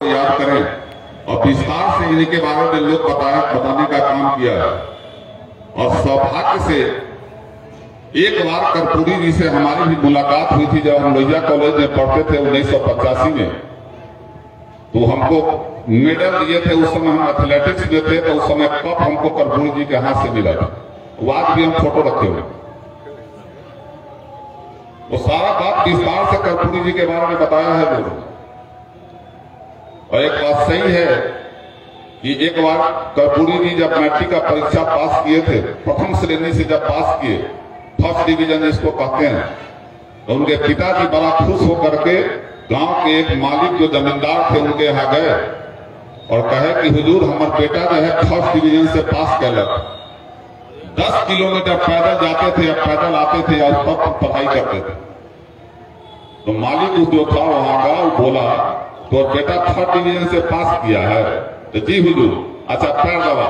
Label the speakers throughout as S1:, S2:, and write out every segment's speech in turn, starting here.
S1: याद करें और विस्तार से इनके बारे में लोग बताने का काम किया है। और सौभाग्य से एक बार कर्पूरी जी से हमारी भी मुलाकात हुई थी जब हम लोहिया कॉलेज में पढ़ते थे 1985 में। तो हमको मेडल दिए थे, उस समय हम एथलेटिक्स में थे, तो उस समय कप हमको कर्पूरी जी के हाथ से मिला था। वो आज भी हम फोटो रखे हुए। वो सारा बात विस्तार से कर्पूरी जी के बारे में बताया है लोगों। और एक बात सही है कि एक बार कर्पूरी जी जब मैट्रिक का परीक्षा पास किए थे, प्रथम श्रेणी से जब पास किए, फर्स्ट डिवीजन इसको कहते हैं, तो उनके पिताजी बड़ा खुश होकर के गांव के एक मालिक जो जमींदार थे उनके यहाँ गए और कहे कि हुजूर हमारा बेटा जो है फर्स्ट डिवीजन से पास कर लगा। 10 किलोमीटर पैदल जाते थे या पैदल आते थे या उस पर पढ़ाई करते थे। तो मालिक जो था वहां का वो बोला तो बेटा थर्ड डिवीजन से पास किया है? तो जी हुजूर। अच्छा पैर दबा।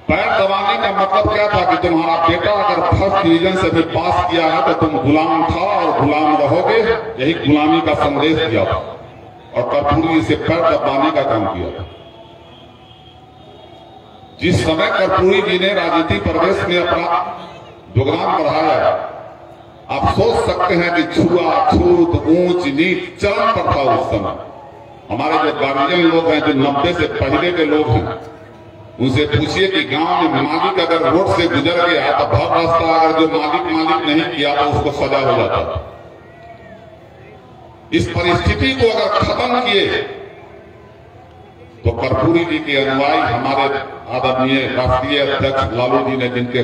S1: पैर दबाने का मतलब क्या था कि तुम्हारा बेटा अगर फर्स्ट डिवीजन से भी पास किया है तो तुम गुलाम था और गुलाम रहोगे, यही गुलामी का संदेश दिया था। और कर्पूरी से पैर दबाने का काम किया था। जिस समय कर्पूरी जी ने राजनीति प्रवेश में अपना योगदान बढ़ाया, आप सोच सकते हैं कि छुआछूत ऊंच नीच चरम पर था उस समय। हमारे जो गार्जियन लोग हैं, जो 90 से पहले के लोग हैं, उनसे पूछिए कि गांव में मालिक अगर रोड से गुजर गया तो भर रास्ता अगर जो मालिक नहीं किया तो उसको सजा हो जाता था। इस परिस्थिति को अगर खत्म किए तो कर्पूरी जी के अनुयायी हमारे आदरणीय राष्ट्रीय अध्यक्ष लालू जी ने, जिनके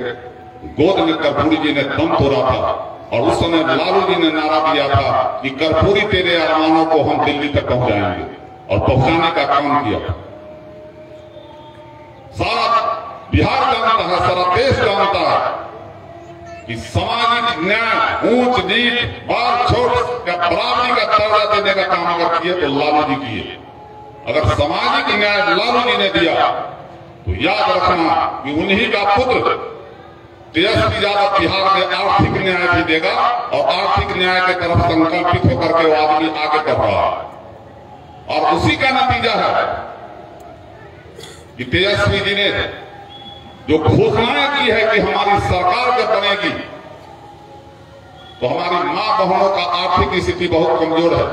S1: गोद में कर्पूरी जी ने दम तोड़ा था, और उस समय लालू जी ने नारा दिया था कि कर्पूरी तेरे अरमानों को हम दिल्ली तक पहुंचाएंगे, और पहुंचाने का काम किया। सारा बिहार जानता है, सारा देश जानता है कि सामाजिक न्याय, ऊंच नीच, बाल छोट या बराबरी का दर्जा देने का काम अगर किए तो लालू जी किए। अगर सामाजिक न्याय लालू जी ने दिया तो याद रखना कि उन्हीं का पुत्र तेजस्वी यादव बिहार में आर्थिक न्याय भी देगा, और आर्थिक न्याय की तरफ संकल्पित होकर के वो आदमी आगे बढ़ रहा है। और उसी का नतीजा है कि तेजस्वी जी ने जो घोषणाएं की है कि हमारी सरकार जब बनेगी तो हमारी मां बहनों का आर्थिक स्थिति बहुत कमजोर है।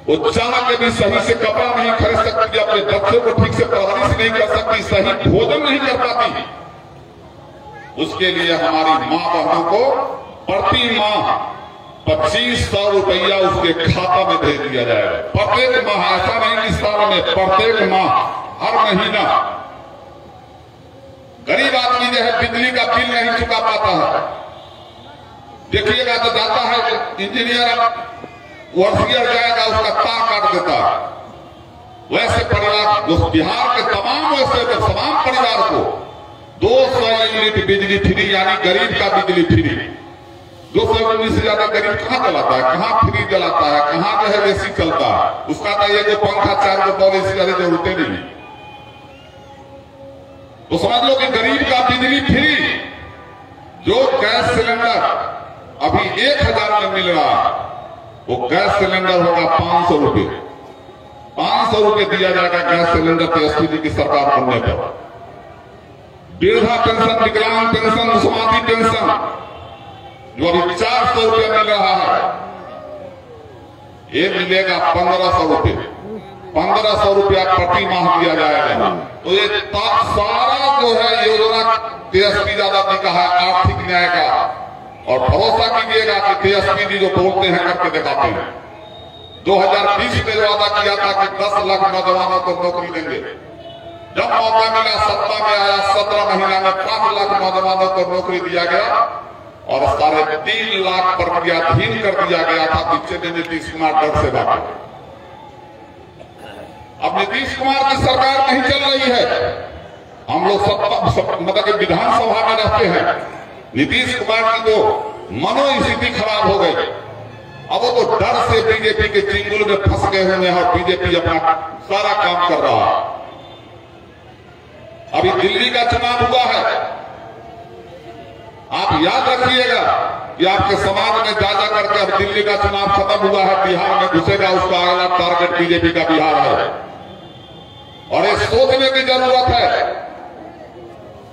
S1: वो चाह के भी सही से कपड़ा नहीं खरीद सकती, अपने बच्चों को ठीक से परवरिश नहीं कर सकती, सही भोजन नहीं कर पाती। उसके लिए हमारी मां बहनों को प्रति माह 2500 रुपया उसके खाता में भेज दिया जाएगा। प्रत्येक माह, ऐसा नहीं कि साल में, प्रत्येक माह, हर महीना। गरीब आदमी जो है बिजली का बिल नहीं चुका पाता है, देखिएगा तो जाता है इंजीनियर, वर्षीयर जाएगा, उसका तार काट देता है। वैसे परिवार जो बिहार के तमाम परिवार को 200 यूनिट बिजली फ्री, यानी गरीब का बिजली फ्री। 200 यूनिट से ज्यादा गरीब कहाँ जलाता है, कहाँ फ्री जलाता है, कहाँ जो है एसी चलता है। उसका तो ये जो पंखा 4 बॉल एसी ज्यादा जरूरतें नहीं। तो समझ लो कि गरीब का बिजली फ्री। जो गैस सिलेंडर अभी 1000 में मिल रहा है, वो गैस सिलेंडर होगा 500 रुपये। 500 रुपये दिया जाएगा गैस सिलेंडर तेजस्वी जी की सरकार बनने पर। वृद्धा पेंशन, विकलांग पेंशन, मुसमाती पेंशन जो अभी 400 रुपये मिल रहा है, ये मिलेगा 1500 रुपये। 1500 रुपया प्रति माह दिया जाएगा। तो ये सारा जो है योजना तेजस्वी यादव जी का है, आर्थिक न्याय का। और भरोसा कीजिएगा कि तेजस्वी जी जो बोलते हैं करके दिखाते हैं। 2020 में जो वादा किया था कि 10 लाख नौजवानों को नौकरी देंगे, जब मौका मिला, सत्ता में आया, 17 महीना में 5 लाख नौजवानों को नौकरी दिया गया, और 3.5 लाख प्रक्रियाधीन कर दिया गया था। पीछे में नीतीश कुमार डर से भागे। अब नीतीश कुमार की सरकार नहीं चल रही है। हम लोग मतलब विधानसभा में रहते हैं। नीतीश कुमार की तो मनोस्थिति खराब हो गई। अब वो तो डर से बीजेपी के चिंगुल में फंस गए हुए हैं, और बीजेपी अपना सारा काम कर रहा है। अभी दिल्ली का चुनाव हुआ है, आप याद रखिएगा कि आपके समाज में जा करके अब दिल्ली का चुनाव खत्म हुआ है, बिहार में घुसेगा, उसका अगला टारगेट बीजेपी का बिहार है। और ये सोचने की जरूरत है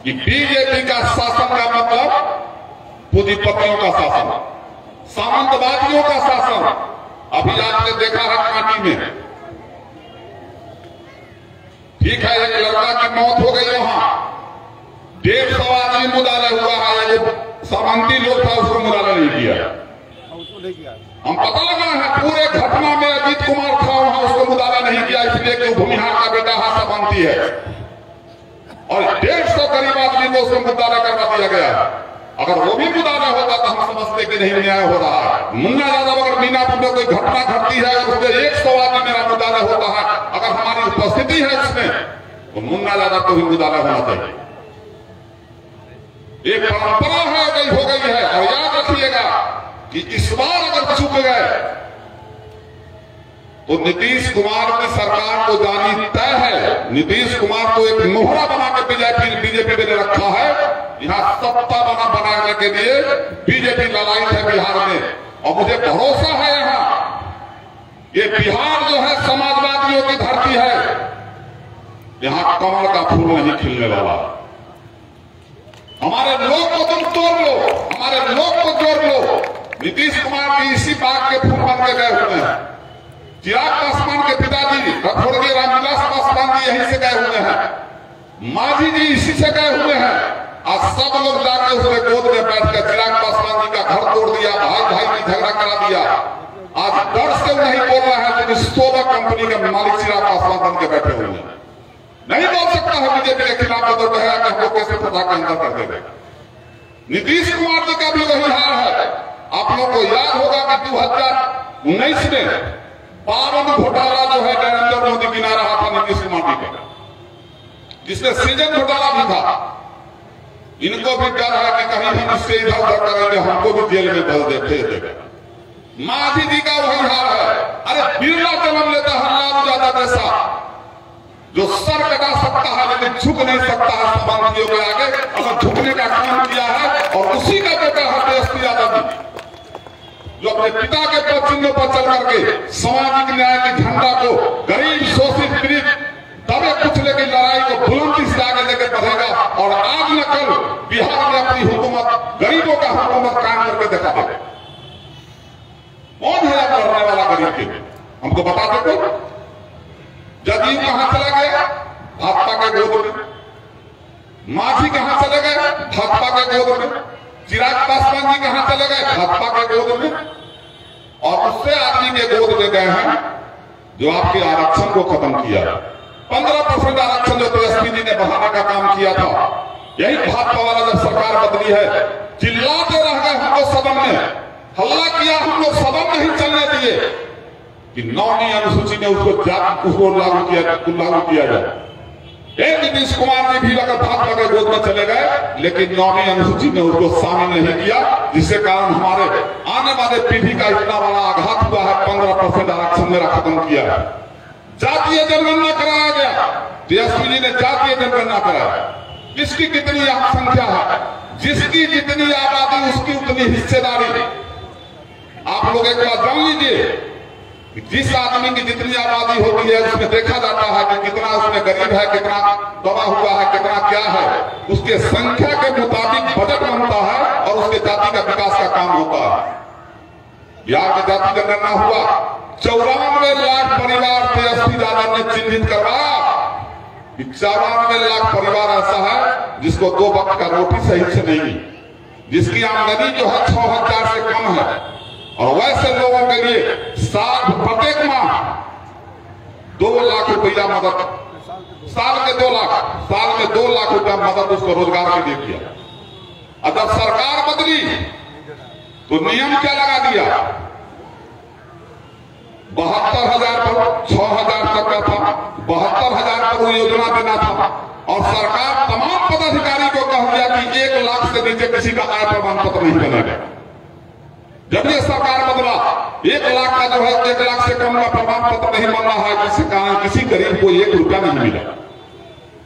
S1: कि बीजेपी का शासन का मतलब पूंजीपतियों का शासन, सामंतवादियों का शासन। अभी आपने देखा है कांटी में, ठीक है, एक लड़का की मौत हो गई, वहां 150 आदमी मुदाला हुआ है, जो सामंती लोग था उसको मुदाला नहीं किया। हम पता लगा है पूरे घटना में अजीत कुमार था वहां, उसको मुदाला नहीं किया, इसलिए कि भूमिहार का बेटा है, सामंती है। और 150 करीब आदमी को उसको मुदाला करवा दिया गया। अगर वो भी मुदाला होता तो हम समझते कि नहीं न्याय हो रहा है। मुन्ना यादव अगर मीनापुर में कोई घटना घटती है, उसमें 100 आदमी मेरा मुदाला होता है, अगर हमारी उपस्थिति है इसमें, तो मुन्ना यादव को भी मुदाला होना चाहिए। एक परंपरा है, गई हो गई है। और याद रखिएगा कि इस बार अगर चुक गए तो नीतीश कुमार की सरकार को जानी तय है। नीतीश कुमार को एक मोहरा बना के बीजेपी ने रखा है। यहाँ सत्ता बनाने के लिए बीजेपी ललायित है बिहार में। और मुझे भरोसा है यहाँ ये बिहार जो है समाजवादियों की धरती है, यहाँ कमल का फूल नहीं खिलने वाला। हमारे लोग को तुम तोड़ लो, हमारे लोग को जोड़ लो। नीतीश कुमार की इसी बात के फूल बन के गए हुए हैं। चिराग पासवान के पिताजी रखोड़गे रामविलास पासवान जी यहीं से गए हुए हैं, मांझी जी इसी से गए हुए हैं। आज सब लोग जाकर उसके गोद में बैठकर चिराग पासवान जी का घर तोड़ दिया, भाई भाई की झगड़ा करा दिया। आज डर से नहीं बोल रहा है, तो सोलह कंपनी के मालिक चिराग पासवान बन के बैठे हुए हैं। नहीं बोल सकता है बीजेपी के खिलाफ, तो कहेगा कि हमको कैसे फंसा के अंदर कर देगा। नीतीश कुमार जी का भी वही हाल है। आप लोग को याद होगा कि 2019 में पावन घोटाला जो है नरेंद्र मोदी गिना रहा था नीतीश कुमार जी का, जिसमें सृजन घोटाला भी था। इनको भी डर है कि कहीं हम इससे इधर उधर करेंगे, हमको भी जेल में डाल देगा। मांझी जी का वही हाल है। अरे बिरला जन्म लेता है लालू यादव जैसा, जो सर कटा सकता है लेकिन झुक नहीं सकता है समाजवादियों के आगे। अगर झुकने का काम किया है, और उसी का बेटा है तेजस्वी यादव जी, जो अपने पिता के पद चिन्हों पर चल करके सामाजिक न्याय के झंडा को, गरीब शोषित पीड़ित दबे कुचले की लड़ाई को बुलंदी से आगे लेकर बढ़ेगा। और आज न कल बिहार में अपनी हुकूमत, गरीबों का हुकूमत कायम करके दिखा देगा। कौन है आप लड़ने वाला गरीब के? हमको बता दो कोई। जदयू कहां चला गया? भाजपा के गोद में। मांझी कहां चले गए? भाजपा के गोद में। चिराग पासवान जी कहां चले गए? भाजपा के गोद में। और उससे आदमी के गोद में गए हैं जो आपके आरक्षण को खत्म किया। 15% आरक्षण जो तेजस्वी जी ने बढ़ाने का काम किया था, यही भाजपा वाला जब सरकार बदली है, चिल्लाते रह गए हमको सदन में, हल्ला किया, हम लोग सदन नहीं चलने दिए कि 9वीं अनुसूची में उसको लागू किया जाए। एक नीतीश कुमार जी भी अगर भाजपा के गोद में चले गए, लेकिन 9वीं अनुसूची में उसको शामिल नहीं किया, जिसके कारण हमारे आने वाले पीढ़ी का इतना बड़ा आघात हुआ है। 15% आरक्षण मेरा खत्म किया है। जातीय जनगणना कराया गया, तेजस्वी जी ने जातीय जनगणना कराया। किसकी कितनी संख्या है, जिसकी जितनी आबादी उसकी उतनी हिस्सेदारी। आप लोग एक बार जान लीजिए, जिस आदमी की जितनी आबादी होती है उसमें देखा जाता है कि कितना उसमें गरीब है, कितना दबा हुआ है, कितना क्या है। उसके संख्या के मुताबिक बजट बनता है और उसके जाति का विकास का काम होता है। बिहार में जाति जनगणना हुआ, 94 लाख परिवार तेजस्वी यादव ने चिन्हित करवाया। 94 लाख परिवार ऐसा है जिसको 2 वक्त का रोटी सही से नहीं, जिसकी आमदनी जो है 6000 से कम है। और वैसे लोगों के लिए प्रत्येक माह 2 लाख रुपया मदद, साल में 2 लाख रुपया मदद उसको रोजगार के लिए किया। और जब सरकार बदली तो नियम क्या लगा दिया? 72,000 पर 6,000 तक का था, 72,000 पर योजना देना था। और सरकार तमाम पदाधिकारी को कह दिया कि 1 लाख से नीचे किसी का आय प्रमाण पत्र नहीं बनेगा। जब ये सरकार बदला, 1 लाख का जो है 1 लाख से कम का प्रमाण पत्र नहीं बन रहा है, जिससे कारण किसी गरीब को 1 रुपया नहीं मिला।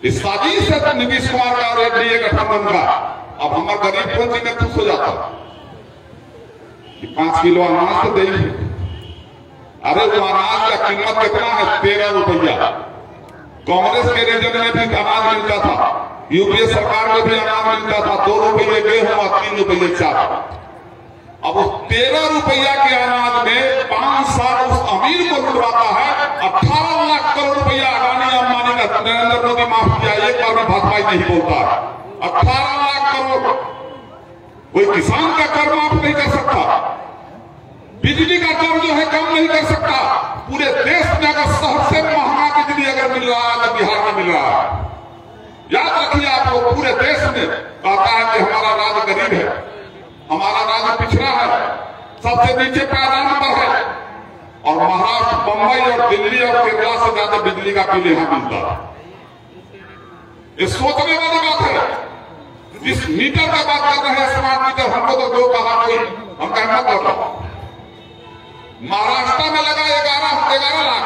S1: इस साजिश से नीतीश कुमार का और एनडीए गठबंधन का अब हमारा गरीब कौन सी में खुश हो जाता। कि 5 किलो अनाज तो देंगे। अरे वो अनाज का कीमत कितना है? 13 रुपया। कांग्रेस के रीजन में भी अनाज मिलता था, यूपीए सरकार में भी अनाज मिलता था, 2 रुपये गेहूं और 3 रुपये चावल। अब उस 13 रुपया के अनाज में 5 साल उस अमीर को लुटवाता है। 18 लाख करोड़ रुपया अडानी अंबानी का नरेंद्र मोदी माफ किया, एक बार में भाजपा नहीं बोलता है। 18 लाख करोड़। कोई किसान का कर माफ नहीं कर सकता, बिजली का कर जो है कम नहीं कर सकता। पूरे देश में अगर सबसे महंगा बिजली अगर मिल रहा है तो बिहार में मिल रहा है। याद रखिए आप लोग, पूरे देश में कहता है कि हमारा राज्य गरीब है, हमारा राज्य पिछड़ा है, सबसे नीचे पायदान पर है, और महाराष्ट्र, बंबई और दिल्ली और केरला से ज्यादा बिजली का बिल यहां मिलता है। ये सोचने वाली बात है। जिस मीटर का बात कर रहे हैं स्मार्ट मीटर, हमको तो जो कहा कोई हम कहना कर रहा। महाराष्ट्र में लगा 11 लाख,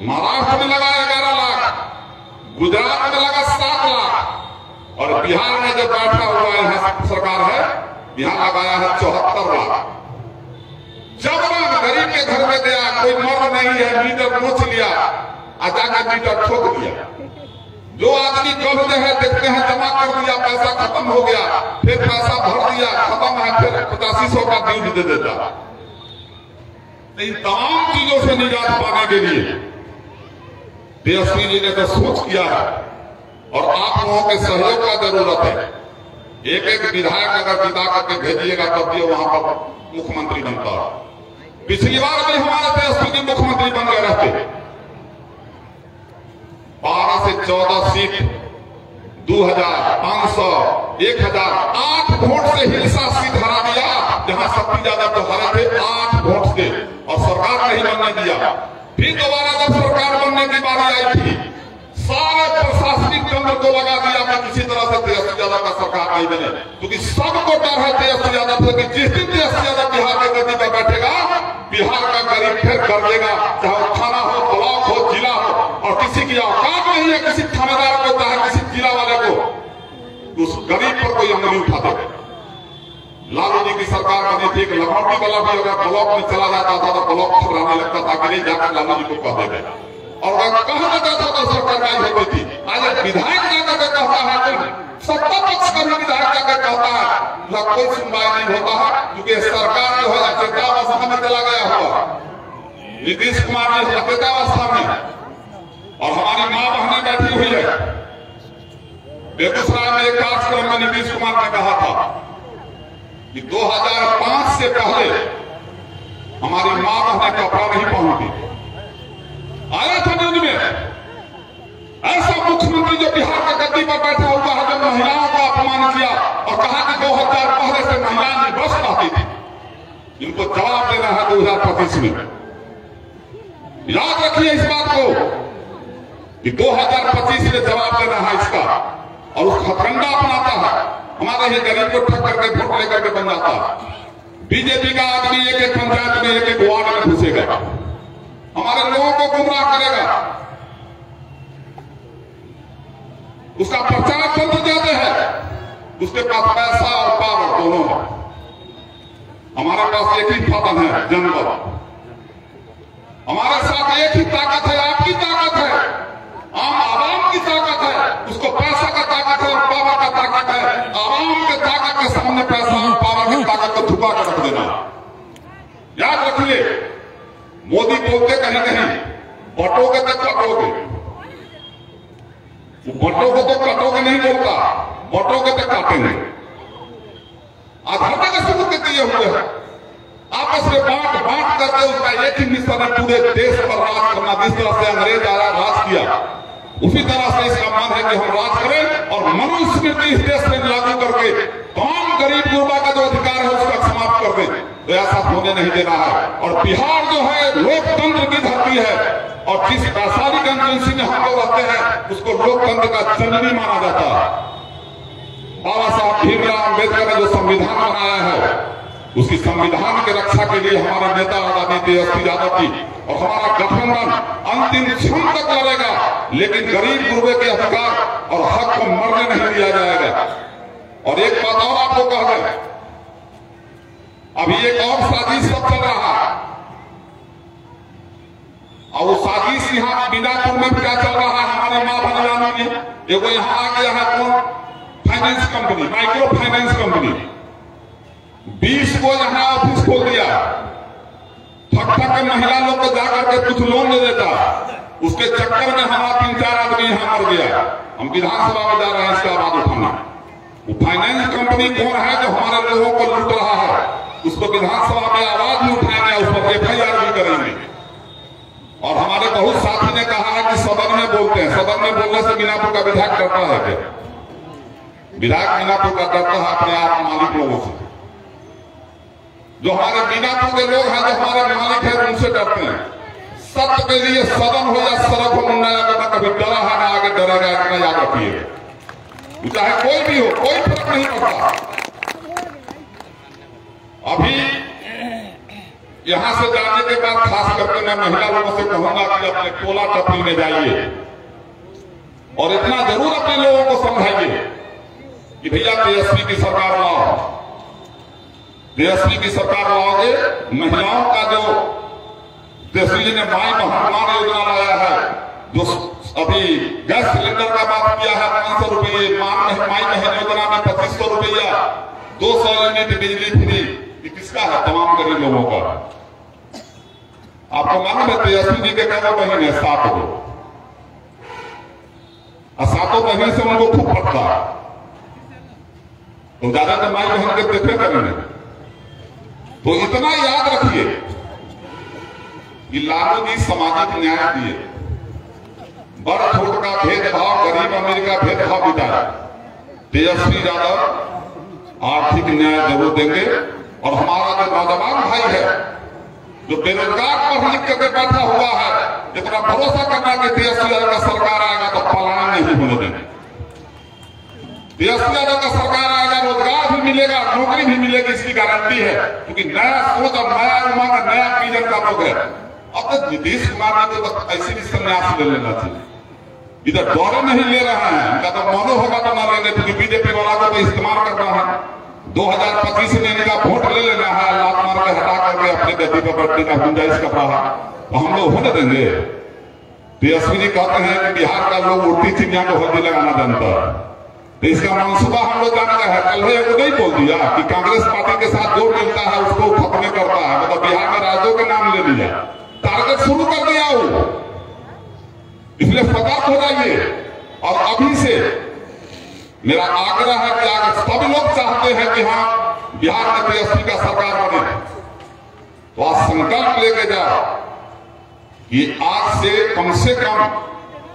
S1: महाराष्ट्र में लगा 11 लाख, गुजरात में लगा 7 लाख, और बिहार में जो बैठा हुआ है सरकार है, यहां लगाया है 74 लाख। जब गरीब के घर में गया, कोई मर्द नहीं है, मीटर नोच लिया, जाकर मीटर ठोक दिया। जो आदमी कल जो है देखते हैं जमा कर दिया, पैसा खत्म हो गया, फिर पैसा भर दिया, खत्म है, फिर 8500 का बिल दे देता। इन तमाम चीजों से निजात पाने के लिए तेजस्वी जी ने तो सोच किया है, और आप लोगों के सहयोग का जरूरत है। एक विधायक अगर जिता करके भेजिएगा तब भी वहां पर मुख्यमंत्री बनता है। पिछली बार भी हमारे तेजस्वी जी मुख्यमंत्री बन गए रहते। 12 से 14 सीट, 2000, 500, 1000, 8 वोट से हिलसा सीट हरा दिया। जहां शक्ति ज्यादा तो हरा थे 8 वोट से, और सरकार नहीं बनने दिया। फिर दोबारा जब सरकार बनने की बारी आई थी, सारे प्रशासनिक तंत्र को लगा दिया कि किसी तरह से तेजस्वी यादव का सरकार नहीं बने, क्योंकि सबको डर है तेजस्वी यादव से कि जिस दिन तेजस्वी यादव बिहार के गद्दी पर बैठेगा, बिहार का गरीब फिर कर देगा, चाहे वो थाना हो, ब्लॉक हो, जिला हो, और किसी की औकात नहीं है किसी थानेदार को, चाहे किसी जिला वाले को, उस गरीब पर कोई अंगुली उठा देगा। लालू जी की सरकार बनी थी, लखनऊ वाला भी अगर ब्लॉक में चला जाता था तो ब्लॉक खबराने लगता था कि नहीं, जाकर लालू जी को कह देगा, और अगर कहना चाहता था तो सरकार नहीं होती थी। आज विधायक जाकर के कहता है, कोई सत्ता पक्ष का भी विधायक जाकर कहता है, कोई सुनवाई नहीं होता है, क्योंकि सरकार जो है अचेतावस्था में चला गया हुआ। नीतीश कुमार जी अचेतावस्था में, और हमारी मां बहनें बैठी हुई है। बेगूसराय में एक कार्यक्रम में नीतीश कुमार ने कहा था कि 2005 से पहले हमारी मां बहनें कपड़ा नहीं पहनती। आया था न्यूज में ऐसा मुख्यमंत्री जो बिहार के गद्दी पर बैठा हुआ है, जो महिलाओं का अपमान किया और कहा कि 2000 पहले से महिलाएं निर्वस्त्र रहती थी। इनको जवाब देना है 2025 में। याद रखिए इस बात को कि 2025 में जवाब देना है इसका, और उस हथकंडा अपनाता है। हमारे ही गरीब को ठग करके वोट लेकर के बन जाता है। बीजेपी का आदमी एक पंचायत में, एक वार्ड में घुसेगा, हमारे लोगों को गुमराह करेगा, उसका प्रचार तंत्र ज्यादा है, उसके पास पैसा और पावर दोनों है। हमारे पास एक ही साधन है, जनबल। हमारे साथ एक ही ताकत है, आपकी ताकत है, आम आवाम की ताकत है। उसको पैसा का ताकत है और पावर का ताकत है। आवाम के ताकत के सामने पैसा और पावर की ताकत को छुपा कर रख देना। याद रखिए, मोदी बोलते कहीं कहीं बटोगे तो कटोगे, बटोगे तो कटोगे नहीं बोलता, बटोगे तो काटेंगे। आधार का सबूत दिए हुए हैं। आपस में बांट बांट करके उसका एक ही मिशन है, पूरे देश पर राज करना। जिस तरह से अंग्रेज आया राज किया, उसी तरह से इसका मान है कि हम राज करें और मनुस्मृति इस देश में लागू करके तमाम गरीब गुरबा का जो अधिकार है उसका समाप्त कर दें। तो ऐसा होने नहीं देना है। और बिहार जो है लोकतंत्र की धरती है, और जिस वैशाली कंस्टिट्यूंसी में हम लोग रहते हैं उसको लोकतंत्र का जननी माना जाता है। बाबा साहब भीमराव अम्बेडकर ने जो संविधान बनाया है, उसकी संविधान की रक्षा के लिए हमारे नेता आदरणीय तेजस्वी यादव जी और हमारा गठबंधन अंतिम क्षण तक लड़ेगा, लेकिन गरीब गुरबे के अधिकार और हक को मरने नहीं दिया जाएगा। और एक बात और आपको कह दें, अभी एक और साजिश सब चल रहा है, और वो साजिश यहाँ मीनापुर में क्या चल रहा है हमारे माँ भगवान में। देखो यहाँ आ गया है कौन, finance company, micro finance company, 20 को यहाँ ऑफिस खोल दिया, ठक ठक के महिला लोग को जाकर के कुछ लोन दे देता, उसके चक्कर में हमारा 3-4 आदमी यहाँ मर गया। हम विधानसभा में जा रहे हैं इसका आवाज उठाना। वो फाइनेंस कंपनी कौन है जो हमारे लोगों को लूट रहा है, उसको विधानसभा में आवाज भी उठाएंगे, उस पर FIR भी करेंगे। और हमारे बहुत साथी ने कहा है कि सदन में बोलते हैं, सदन में बोलने से मीनापुर का विधायक डरता है क्या? विधायक मीनापुर का डरता है अपने आप मालिक लोगों से। जो हमारे मीनापुर के लोग हैं, जो हमारे मालिक हैं, उनसे डरते हैं। सत्य के लिए सदन हो या सड़क हो, मुन्ना यादव का कभी डरा है ना आगे डरेगा, इतना याद रखिए। चाहे कोई भी हो, कोई फर्क नहीं पड़ता। अभी यहां से जाने के बाद खास करके मैं महिला लोगों से कहूंगा कि अपने टोला टपरी में जाइए और इतना जरूर अपने लोगों को समझाइए कि भैया तेजस्वी की सरकार लाओ, तेजस्वी की सरकार लाओगे। महिलाओं का जो तेजस्वी जी ने माई महात्मा योजना लाया है, जो अभी गैस सिलेंडर का बात किया है 500 रुपये, माई बहन योजना में 2500 रुपया, 200 यूनिट बिजली फ्री, किसका है? तमाम गरीब लोगों का। आपको मालूम है तेजस्वी जी के कितने बहन है? 7 को, और 7 बहन से उनको खूब पड़ता, तो ज्यादा तो माई बहन के देखे करेंगे। तो इतना याद रखिए कि लालू जी सामाजिक न्याय दिए, बड़ छोट का भेदभाव, गरीब अमीर का भेदभाव मिटाया। तेजस्वी यादव आर्थिक न्याय जरूर देंगे। और हमारा जो नौजवान भाई है, जो बेरोजगार पढ़ लिख करके बैठा हुआ है, इतना भरोसा करना कि तेजस्वी यादव का सरकार आएगा तो पलायन नहीं होने देंगे। तेजस्वी यादव का सरकार आएगा, रोजगार भी मिलेगा, नौकरी भी मिलेगी, इसकी गारंटी है। क्योंकि नया सोच और नया उमंग, नया विजन का लोग है। अब तो नीतीश कुमार ने तो ऐसे भी संन्यास ले लेना चाहिए। इधर दौरे नहीं ले रहे हैं, इनका तो मनो होगा तो ना लेने, क्योंकि बीजेपी वाला को तो इस्तेमाल करना है। 2025 में इनका वोट ले लेना है, लात मार के हटा करके अपने गद्दी पर बैठने का गुंजाइश कर रहा है, तो हम लोग होने देंगे? तेजस्वी जी कहते हैं कि बिहार का लोग उल्टी चिड़िया को हल्दी लगाना जानता है, तो इसका मंसूबा हम लोग जान रहे हैं। कल को नहीं बोल दिया कि कांग्रेस पार्टी के साथ जो मिलता है उसको खत्म करता है, मतलब बिहार में राज्यों के नाम ले लिया, टारगेट शुरू कर दिया वो। इसलिए सतर्क हो जाइए। और अभी से मेरा आग्रह है कि अगर सभी लोग चाहते हैं कि हाँ बिहार में तेजस्वी का सरकार बने, तो आज संकल्प लेके जाओ कि आज से कम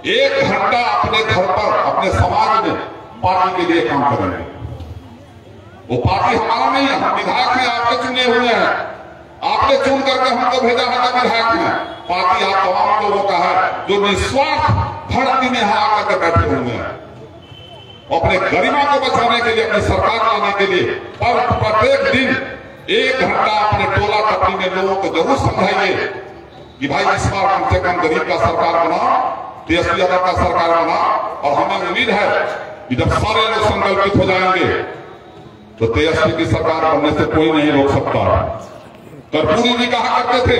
S1: 1 घंटा अपने घर पर, अपने समाज में पार्टी के लिए काम करेंगे। वो पार्टी हमारा नहीं है, हम विधायक हैं, आपके चुने हुए हैं, आपने चुन करके हमको भेजा है तो विधायक हैं। पार्टी आप तमाम लोगों का है जो निस्वार्थ भर्ती में यहाँ आकर के बैठे हुए हैं, अपने गरिमा को बचाने के लिए, अपनी सरकार लाने के लिए। और प्रत्येक दिन 1 घंटा अपने टोला टपरी में लोगों को जरूर समझाइए कि भाई इस बार कम से कम गरीब का सरकार बनाओ, तेजस्वी यादव का सरकार बनाओ। और हमें उम्मीद है कि जब सारे लोग संकल्पित हो जाएंगे तो तेजस्वी की सरकार बनने से कोई नहीं रोक सकता। कर्पूरी जी कहा करते थे,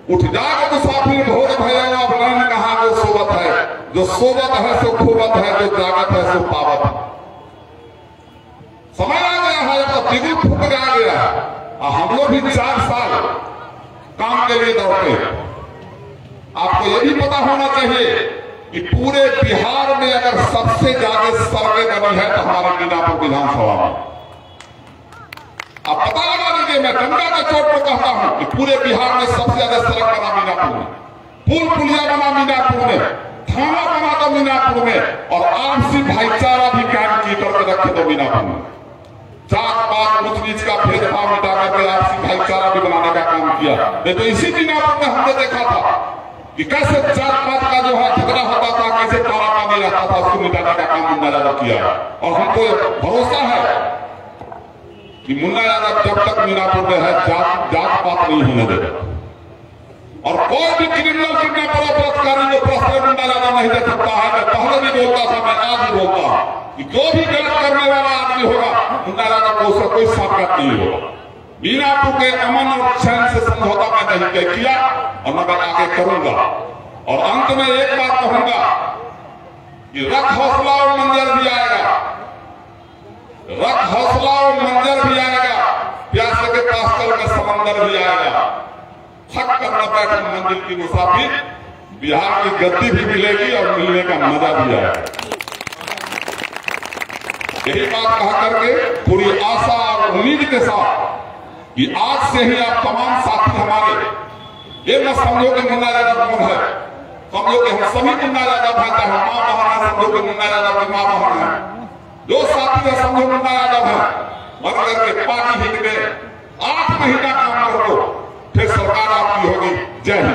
S1: उठ जाओ मुसाफिर भोर भया वरण कहा जो सोबत है, जो सोबत है सो खूबत है, जो जागत है सो पावत है। समय आ गया है, तो दिल फूक आ गया है। हम लोग भी 4 साल काम के लिए दौड़ते। आपको ये भी पता होना चाहिए कि पूरे बिहार में अगर सबसे ज्यादा सड़कें बनी है तो हमारे मीनापुर विधानसभा में। आप पता लगा लीजिए, मैं गंगा के चोट पर कहता हूं कि पूरे बिहार में सबसे ज्यादा सड़क बना मीनापुर में, पुल पुलिया बना मीनापुर में, थाना बना तो मीनापुर में, और आपसी भाईचारा भी कायम की करके रखे तो मीनापुर में। जात पात ऊंच नीच का भेदभाव मिटा करके आपसी भाईचारा भी बनाने का काम किया। नहीं तो इसी मीनापुर में हमने देखा था कि कैसे जात पात का जो है झगड़ा होता था, कैसे तारा पानी रहता था, उसको मिटाने का काम मुन्ना यादव किया। और हमको भरोसा है कि मुन्ना यादव जब तक मीनापुर में है जात पात नहीं होने देगा। और कोई भी क्रिमिनल किडनैपर अपराधकारी को प्रश्रय मुन्ना यादव नहीं दे सकता है। मैं पहले भी बोलता था, मैं आज भी बोलता हूं कि जो भी गलत करने वाला आदमी होगा, मुन्ना यादव को उसका कोई सामना नहीं होगा। मीनापुर के अमन और चैन से समझौता मैं नहीं किया और मैं आगे करूंगा। और अंत में एक बात कहूंगा कि रख हौसला और मंजर भी आएगा, रख हौसला और मंजर भी आएगा, प्यासे के पास चल में समंदर भी आएगा। थक कर न बैठे मंजिल की मुसाफिर, बिहार की गद्दी भी मिलेगी और मिलने का मजा भी आएगा। यही बात कहा करके पूरी आशा और उम्मीद के साथ कि आज से ही आप तमाम साथी हमारे, ये न समझो कि मुन्ना यादव कौन है, समझो कि हम सभी मुन्ना यादव हैं, चाहे माँ बहन है, समझो कि मुन्ना यादव की माँ बहन है, जो साथी है समझो मुन्ना यादव है। मतलब के पार्टी हित में 8 महीना काम कर दो, फिर सरकार आपकी होगी। जय हिंद।